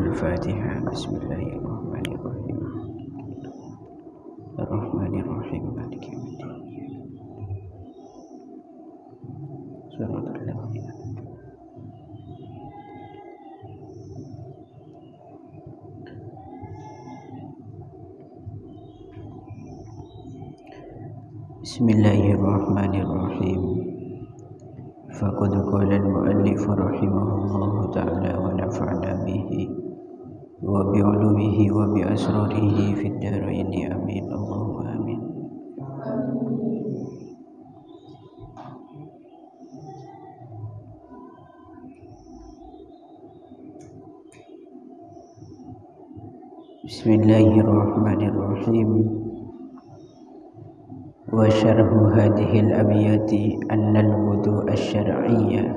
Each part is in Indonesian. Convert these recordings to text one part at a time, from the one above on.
Al-Fatihah. Bismillahirrahmanirrahim. Ar-Rahmanirrahim. Maliki yaumiddin. Shiratal ladzina Bismillahirrahmanirrahim. Faqad qala al-mu'allif rahimahullahu ta'ala wa nafa'na bihi wa bi'ulumihi wa bi asrarihi fid dharain amin. Allahumma amin. Bismillahirrahmanirrahim. Wa syarhu hadhil abiyati annal wudu' asy-syar'iyyah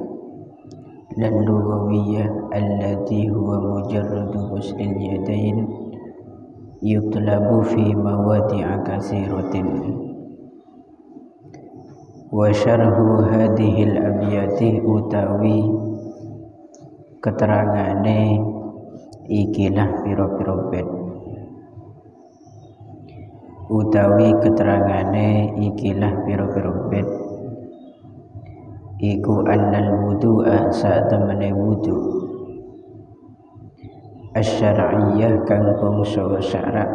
lan lughawiyyah allati huwa mujarradu ghuslil yadain yutlabu fi mawadi'a katsiratin. Wa syarhu hadhil abiyati utawi keterangane ikilah pira-pira bait utawi keterangane ikilah pira-pira bait iku annal wudu'a satemene wudu asy-syar'iyyah kang bangsa syara'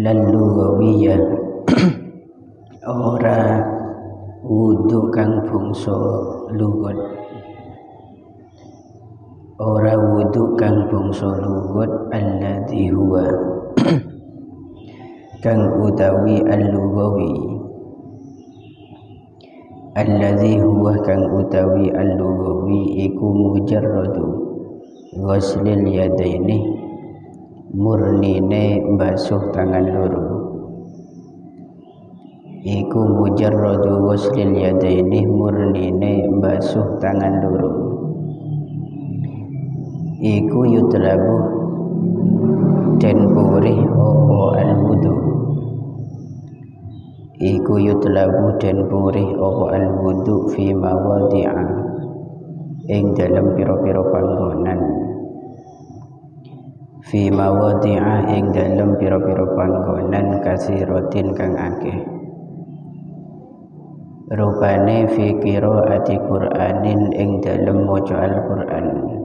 lan lughawiyah ora wudu kang bangsa lugat ora wudu kang bangsa lugat alladzi huwa kang utawi al-lughawi alladzi huwa kang utawi al-lughawi iku mujarradu ghuslil yadaini murnine basuh tangan loro iku mujarradu ghuslil yadaini murnine basuh tangan loro iku yutlabu den purih apa al-wudu iku yutlabu den purih apa al-wudu fi mawadi'a ing dalam pira-pira panggonan fi mawadi'a ing dalam pira-pira panggonan kasiratin kang akeh rupane fi qiraati Qur'anin ing dalam maca Al-Qur'an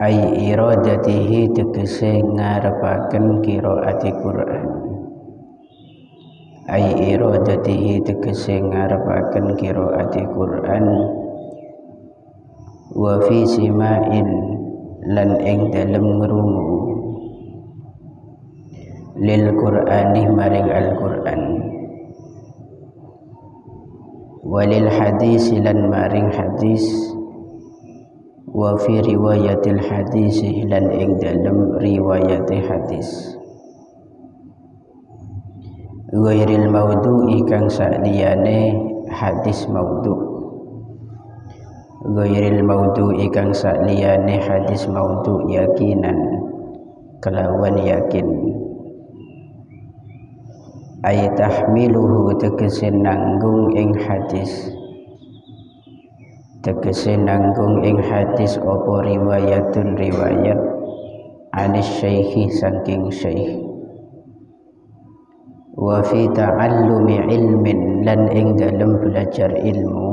ai iradatihi tegese ngarepaken qiraati Qur'an ai iradatihi tegese ngarepaken qiraati Qur'an wa fi sima'in lan ing dalem ngrungu lil Qur'ani maring Al-Qur'an walil hadis lan maring hadis wa fi riwayatil hadis lan ing dalem riwayat hadis ghairil maudhu'i kang saliyane hadis maudhu ghairil maudhu'i kang saliyane hadis maudhu yakinan kelawan yakin ay tahmiluhu tegese nanggung ing hadis tegese nanggung ing hadis apa riwayatun riwayat anis syaikhi saking syaikh wa fi ta'allumi ilmin lan ing dalem belajar ilmu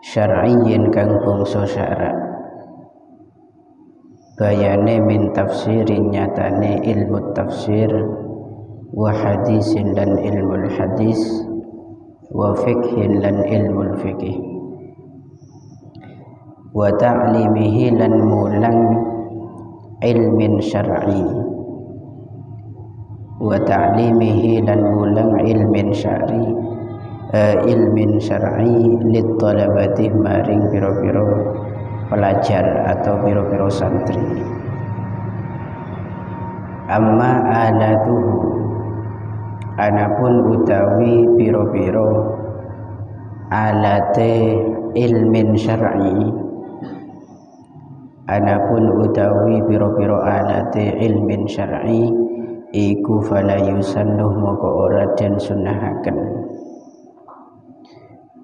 syar'iyyin kang bangsa syara' bayane min tafsirin nyatane ilmu tafsir wa hadisin lan ilmu hadis wa fiqhin lan ilmul fiqih wa ta'limihi lan mulang ilmin syar'i wa ta'limihi lan mulang ilmin syar'i lit talabati maring pira-pira pelajar atau pira-pira santri amma alatuhu anapun utawi piro-piro alate ilmin syar'i anapun utawi piro-piro alate ilmin syar'i iku fala yusannuh moko ora den sunahaken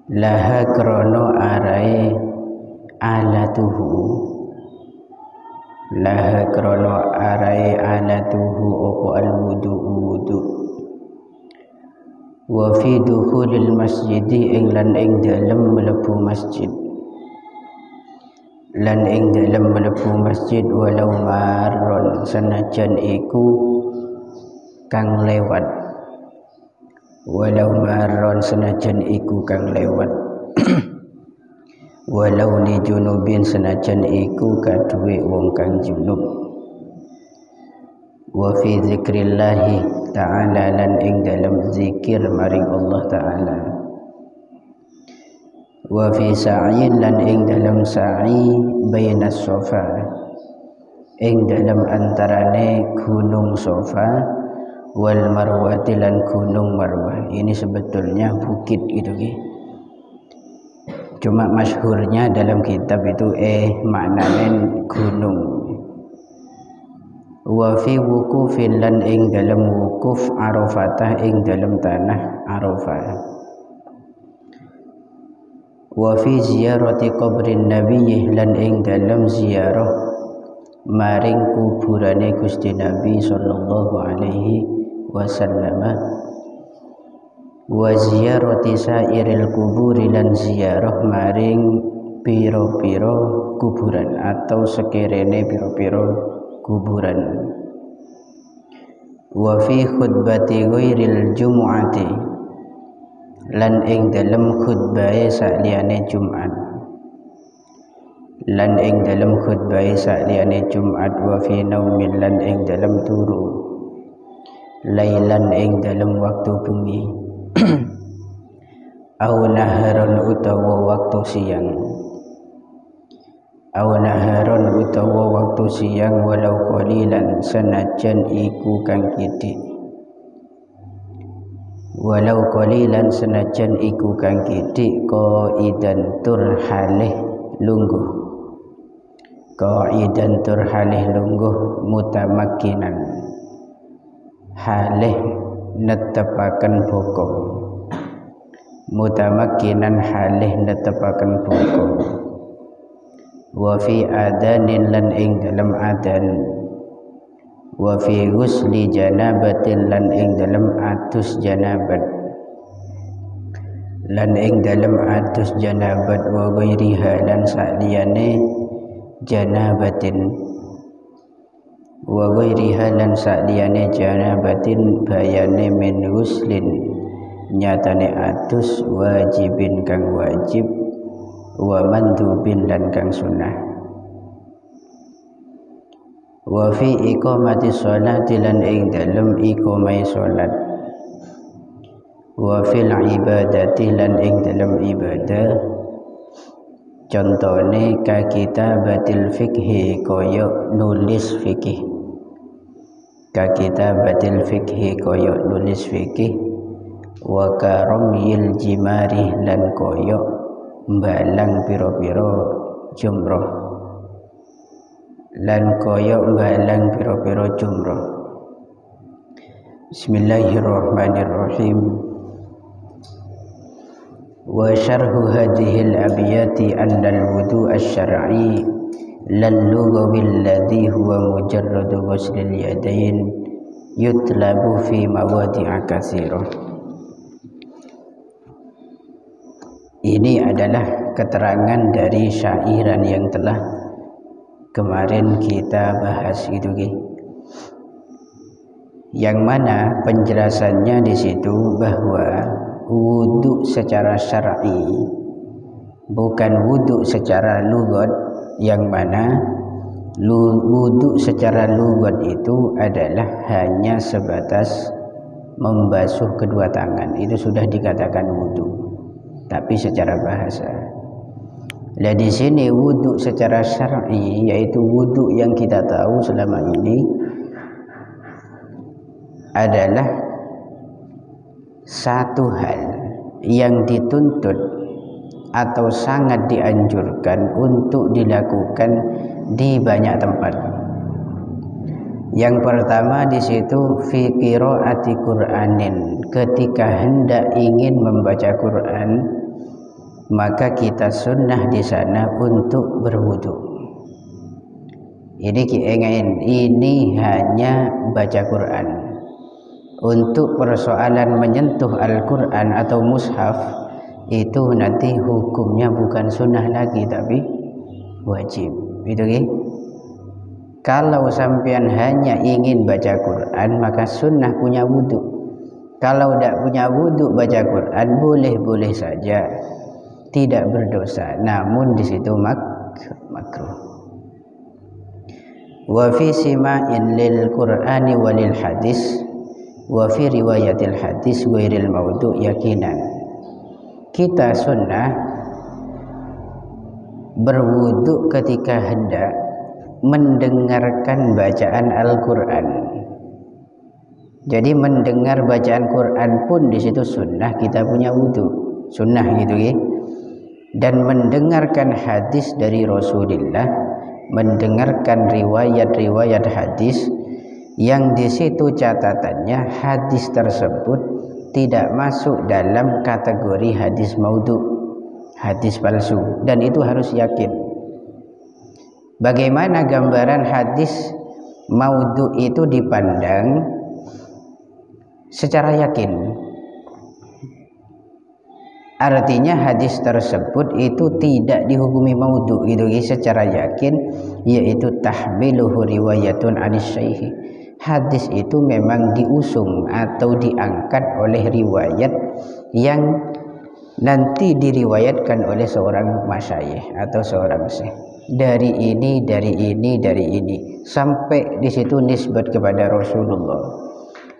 laha krono arai alatuhu, laha krono arai alatuhu opo al wudu, wa fi dukhulil masjidi ing lan ing dalem mlebu masjid, lan ing dalem mlebu masjid walau marron senajan iku kang lewat, walau marron senajan iku kang lewat walau li junubin senajan iku kaduwe wong kang junub, wa fi zikrillahi ta'ala lan ing dalam zikir maring Allah ta'ala, wa fi sa'yin lan ing dalam sa'i bainas sofa ing dalam antarane gunung Sofa wal marwati lan gunung Marwah. Ini sebetulnya bukit gitu ki, cuma masyhurnya dalam kitab itu maknanya gunung. Wa fi wukufin lan ing dalam wukuf Arafatah ing dalam tanah Arafah, wa fi ziyarati qabrin nabiyyi lan ing dalam ziarah maring kuburane Gusti Nabi sallallahu alaihi wasallam, wa ziyarati sairil kuburi lan ziarah maring piro-piro kuburan atau sekerene piro-piro kuburan, wa fi khutbati ghairil jumu'ati lan ing dalem khutbahe saliyane Jumat, lan ing dalem khutbahe saliyane Jumat, wa fi naumin lan ing dalem turu, lailan ing dalem waktu bengi au naharon utawa waktu siang, au naharon utawa waktu siang walau qalilan senajan iku kang kidik, walau qalilan senajan iku kang kidik, qaidan tur halih lungguh, qaidan tur halih lungguh, mutamakkinan halih netepaken bokong, mutamakkinan halih netepaken bokong, wa fi adanin lan ing dalam adan, wa fi ghusli janabatin lan ing dalam atus janabat, lan ing dalam atus janabat, wa ghairiha lan saliyane janabatin, wa ghairiha lan saliyane janabatin bayane min ghuslin nyatane atus wajibin kang wajib, wa mandubin lan kang sunnah, wa fi iqamati sholati lan ing dalem iqamai sholat, wa fil ibadati lan ing dalem ibadah, contone ka kitabatil fikhi koyo nulis fikih, ka kitabatil fikhi koyo nulis fikih, wa karamil jimari lan koyo mbalang piro-piro jumroh, lan koyo mbalang piro-piro jumroh. Bismillahirrahmanirrahim. Wa syarhu hadhil abiyati annal wudu' asy-syar'i lan lughawi alladhi huwa mujarradu ghuslil yadain yutlabu fi mawadi'a katsirah. Ini adalah keterangan dari syairan yang telah kemarin kita bahas itu, yang mana penjelasannya di situ bahwa wudhu secara syar'i bukan wudhu secara lugat, yang mana wudhu secara lugat itu adalah hanya sebatas membasuh kedua tangan, itu sudah dikatakan wudhu. Tapi secara bahasa, nah di sini wudhu secara syar'i yaitu wudhu yang kita tahu selama ini adalah satu hal yang dituntut atau sangat dianjurkan untuk dilakukan di banyak tempat. Yang pertama di situ fi qiraati Qur'anin, ketika hendak ingin membaca Quran maka kita sunnah di sana untuk berwudu. Ini hanya baca Quran. Untuk persoalan menyentuh Al-Quran atau mushaf itu nanti hukumnya bukan sunnah lagi tapi wajib. Itu Kalau sampean hanya ingin baca Quran maka sunnah punya wudu. Kalau tidak punya wudu baca Quran boleh-boleh saja, tidak berdosa, namun di situ makruh. Wa fi sima'in lil Qur'ani walil hadis wa fi riwayatil hadis ghairil maudhu yakinan. Kita sunnah berwudu ketika hendak mendengarkan bacaan Al-Quran. Jadi mendengar bacaan Quran pun di situ sunnah kita punya wudu, sunnah gitu. Dan mendengarkan hadis dari Rasulullah, mendengarkan riwayat-riwayat hadis yang di situ catatannya hadis tersebut tidak masuk dalam kategori hadis maudhu, hadis palsu, dan itu harus yakin. Bagaimana gambaran hadis maudhu itu dipandang? Secara yakin. Artinya hadis tersebut itu tidak dihukumi maudhu gitu secara yakin, yaitu tahmiluhu riwayatun anis syaikh. Hadis itu memang diusung atau diangkat oleh riwayat yang nanti diriwayatkan oleh seorang masyayikh atau seorang syekh. Dari ini sampai di situ nisbat kepada Rasulullah.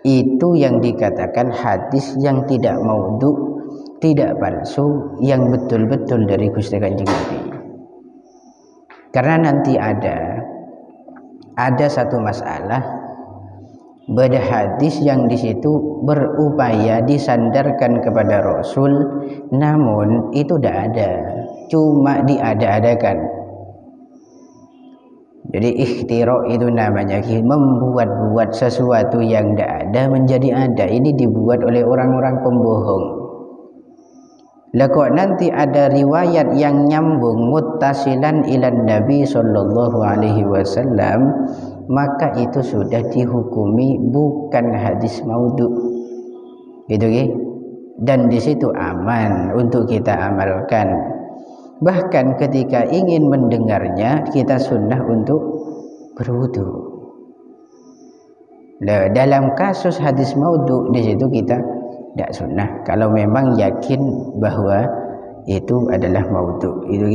Itu yang dikatakan hadis yang tidak maudhu, tidak palsu, yang betul-betul dari Gusti Kanjeng Nabi. Karena nanti ada satu masalah pada hadis yang di situ berupaya disandarkan kepada Rasul, namun itu tidak ada, cuma diada-adakan. Jadi ikhtira itu namanya membuat-buat sesuatu yang tidak ada menjadi ada. Ini dibuat oleh orang-orang pembohong. Lah kok nanti ada riwayat yang nyambung muttasilan ilan Nabi sallallahu alaihi wasallam, maka itu sudah dihukumi bukan hadis maudhu. Gitu dan di situ aman untuk kita amalkan. Bahkan ketika ingin mendengarnya kita sunnah untuk berwudu. Nah, dalam kasus hadis maudhu di situ kita tidak sunnah kalau memang yakin bahwa itu adalah maudhu. Itu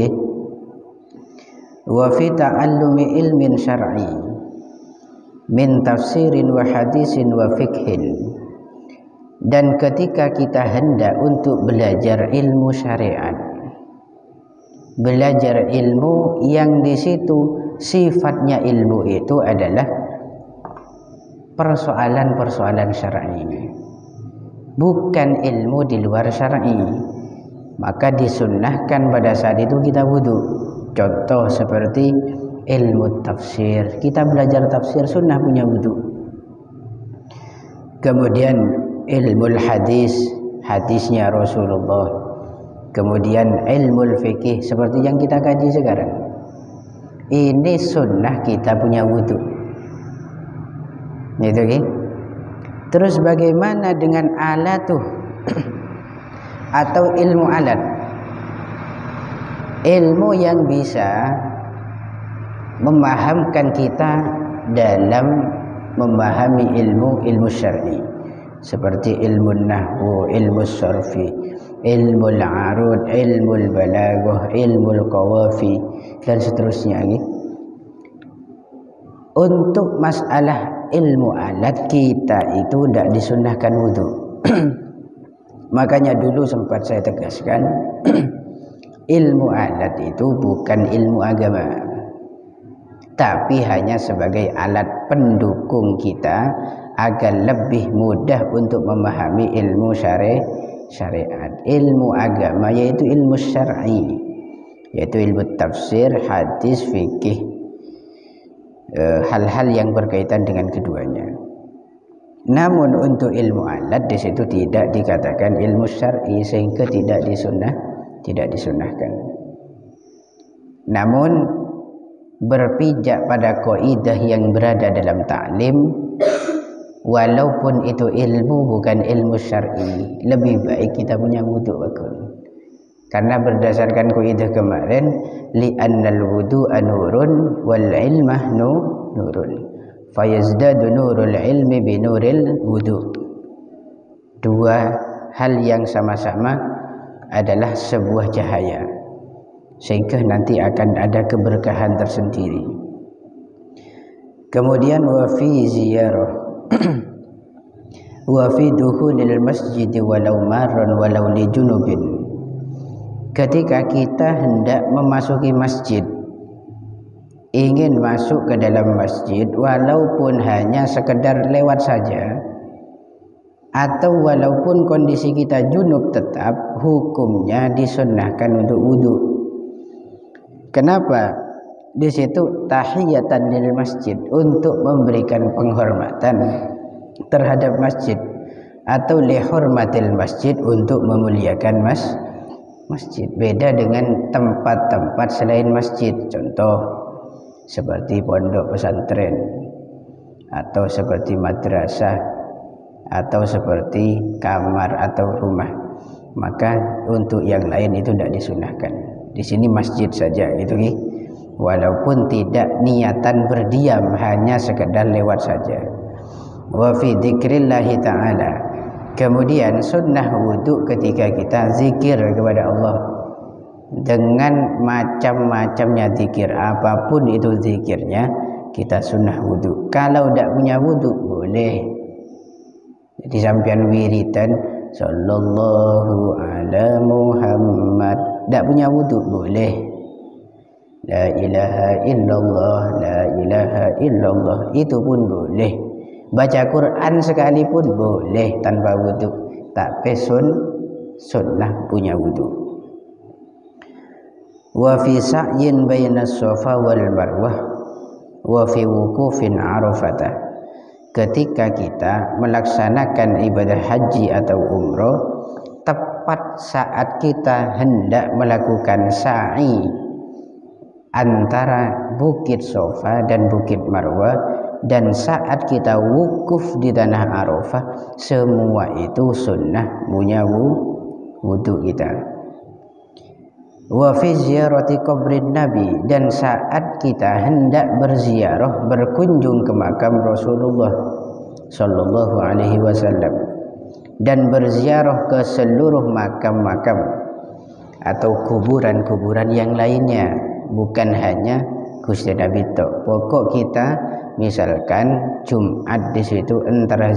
Wa fi ta'allumi ilmin syar'i min tafsirin wa hadisin wa fikhin. Dan ketika kita hendak untuk belajar ilmu syariat, belajar ilmu yang di situ sifatnya ilmu itu adalah persoalan-persoalan syar'i, bukan ilmu di luar syar'i, maka disunnahkan pada saat itu kita wudu. Contoh seperti ilmu tafsir, kita belajar tafsir sunnah punya wudu. Kemudian ilmu hadis, hadisnya Rasulullah. Kemudian ilmu fikih seperti yang kita kaji sekarang. Ini sunnah kita punya wudu. Gitu Terus bagaimana dengan alatuh atau ilmu alat? Ilmu yang bisa memahamkan kita dalam memahami ilmu syar'i, seperti ilmu nahwu, ilmu sarfi, ilmu al-arud, ilmu al-balaghah, ilmu al-qawafi, dan seterusnya. Untuk masalah ilmu alat kita itu tidak disunnahkan wudu. Makanya dulu sempat saya tegaskan ilmu alat itu bukan ilmu agama, tapi hanya sebagai alat pendukung kita agar lebih mudah untuk memahami ilmu syariat. Ilmu agama yaitu ilmu syar'i, yaitu ilmu tafsir, hadis, fikih, hal-hal yang berkaitan dengan keduanya. Namun untuk ilmu alat di situ tidak dikatakan ilmu syar'i, sehingga tidak tidak disunahkan. Namun berpijak pada kaidah yang berada dalam ta'lim, walaupun itu ilmu bukan ilmu syar'i, lebih baik kita punya wudu bakul. Karena berdasarkan kaidah kemarin, li'annal wudu'a nurun wal ilmah nurun, fayazdadu nurul ilmi binuril wudu. Dua hal yang sama-sama adalah sebuah cahaya, sehingga nanti akan ada keberkahan tersendiri. Kemudian wa fi ziyarah wa fi dukhulil masjid walau marran walau li junubin. Ketika kita hendak memasuki masjid, ingin masuk ke dalam masjid walaupun hanya sekedar lewat saja, atau walaupun kondisi kita junub, tetap hukumnya disunnahkan untuk wudu. Kenapa? Di situ tahiyatan lil masjid, untuk memberikan penghormatan terhadap masjid, atau li hurmatil masjid, untuk memuliakan masjid. Beda dengan tempat-tempat selain masjid, contoh seperti pondok pesantren, atau seperti madrasah, atau seperti kamar atau rumah. Maka untuk yang lain itu tidak disunahkan. Di sini masjid saja itu, walaupun tidak niatan berdiam, hanya sekedar lewat saja. Wa fi dzikrillahi ta'ala. Kemudian sunnah wudu ketika kita zikir kepada Allah dengan macam-macamnya zikir, apapun itu zikirnya, kita sunnah wudu. Kalau tidak punya wudu boleh. Jadi sampean wiridan sallallahu ala Muhammad, tidak punya wudu boleh. La ilaha illallah, la ilaha illallah, itu pun boleh. Baca Quran sekalipun boleh tanpa wudu, tapi sunnah punya wudu. Wa fi sa'yin bainas Safa wal Marwah wa fi wukufin Arafatah. Ketika kita melaksanakan ibadah haji atau umroh, tepat saat kita hendak melakukan sa'i antara Bukit Safa dan Bukit Marwah, dan saat kita wukuf di tanah Arafah, semua itu sunnah punya wudu kita. Wa fi ziyarati qabrin Nabi, dan saat kita hendak berziarah, berkunjung ke makam Rasulullah sallallahu alaihi wasallam, dan berziarah ke seluruh makam-makam atau kuburan-kuburan yang lainnya, bukan hanya Gusti Nabi tok. Pokok kita misalkan Jumat di situ antara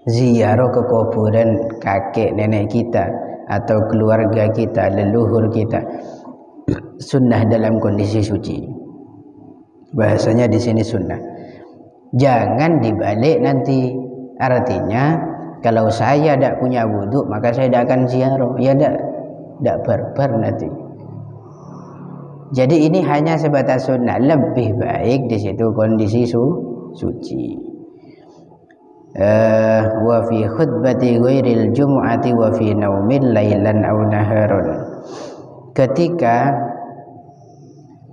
ziarah ke kuburan kakek nenek kita atau keluarga kita, leluhur kita, sunnah dalam kondisi suci. Bahasanya di sini sunnah. Jangan dibalik nanti, artinya kalau saya tidak punya wudhu maka saya tidak akan ziarah, ya tidak barbar nanti. Jadi ini hanya sebatas sunnah, lebih baik di situ kondisi suci. Wa fi khutbati ghairil jum'ati wa fi naumil lailan aw naharun. Ketika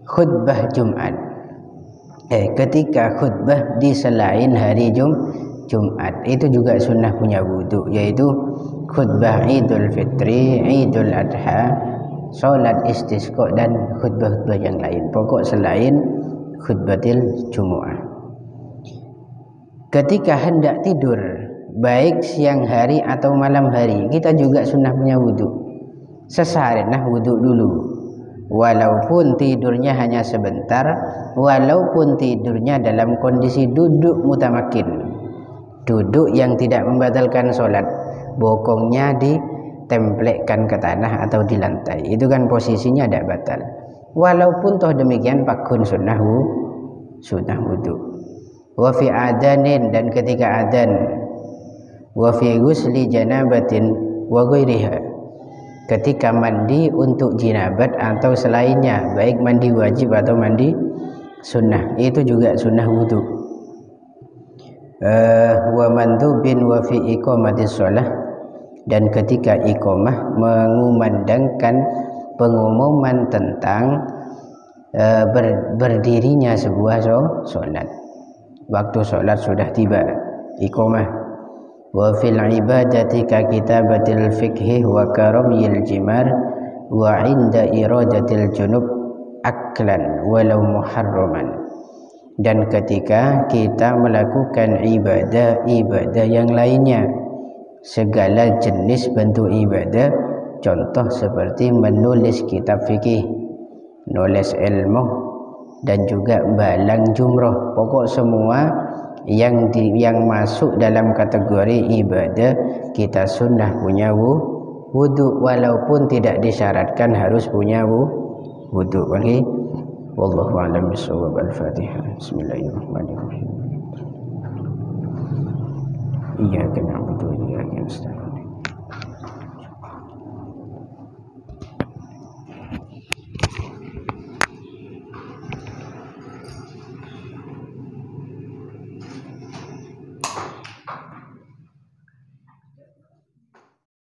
khutbah Jumat, ketika khutbah di selain hari Jumat, itu juga sunnah punya wudu, yaitu khutbah Idul Fitri, Idul Adha, salat istisqa, dan khutbah-khutbah yang lain. Pokok selain khutbatil Jumu'ah. Ketika hendak tidur, baik siang hari atau malam hari, kita juga sunnah punya wudu. Sesarenah wudu dulu, walaupun tidurnya hanya sebentar, walaupun tidurnya dalam kondisi duduk mutamakin, duduk yang tidak membatalkan sholat, bokongnya ditempelkan ke tanah atau di lantai, itu kan posisinya tidak batal. Walaupun toh demikian, pakun sunnah wudu. Wa fi adanin, dan ketika adan, wa fi ghusli janabatin wa ghairiha, ketika mandi untuk jinabat atau selainnya, baik mandi wajib atau mandi sunnah, itu juga sunnah wudu. Wa mandubin wa fi iqamatis shalah, dan ketika iqamah mengumandangkan pengumuman tentang berdirinya sebuah solat. Waktu solat sudah tiba, iqamah. Wa fil ibadati ka kitabatil fiqhi wa karamil jimar wa inda iradatil junub aklan walau muharraman. Dan ketika kita melakukan ibadah yang lainnya, segala jenis bentuk ibadah, contoh seperti menulis kitab fikih, nulis ilmu, dan juga balang jumroh, pokok semua yang masuk dalam kategori ibadah kita sunnah punya wudu, walaupun tidak disyaratkan harus punya wudu. Okay? Wallahu a'lam bishawab. Al-Fatihah. Bismillahirrahmanirrahim. Iyyaka na'budu